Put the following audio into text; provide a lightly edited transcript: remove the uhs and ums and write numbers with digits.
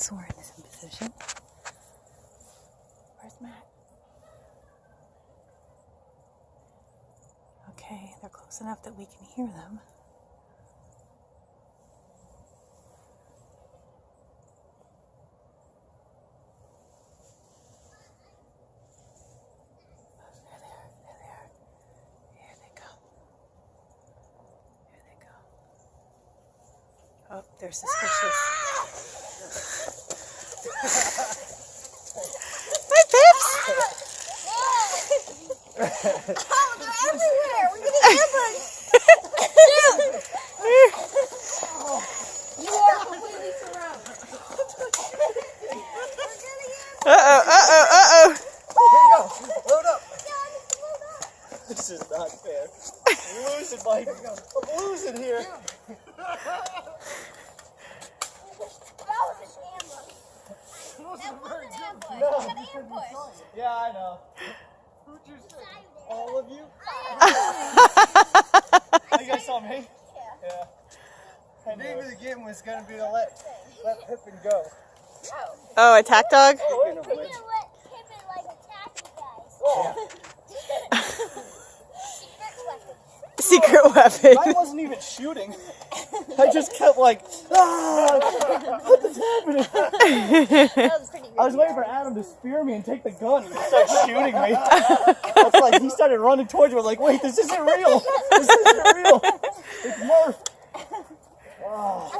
Soren is in position. Where's Matt? Okay, they're close enough that we can hear them. There they are, there they are. Here they come. Here they go. Oh, they're suspicious. Hi, Pips! Oh, they're everywhere! We're getting ambushed! Dude! You are completely surrounded. Uh-oh, uh-oh, uh-oh. Here you go. Load up. This is not fair. I'm losing, Mike. I'm losing here. That was an ambush. That wasn't an ambush. It was an ambush. Yeah, I know. Who'd you say? All of you? You guys saw me? Yeah. The name of the game was going to be to let Pippin go. Oh, attack dog? We're going to let Pippin, attack you guys. Secret weapon. I wasn't even shooting. I just kept what is happening? That was pretty good. I was waiting for Adam to spear me and take the gun and start shooting me. It's like he started running towards me. I was like, wait, this isn't real. This isn't real. It's Nerf. Oh.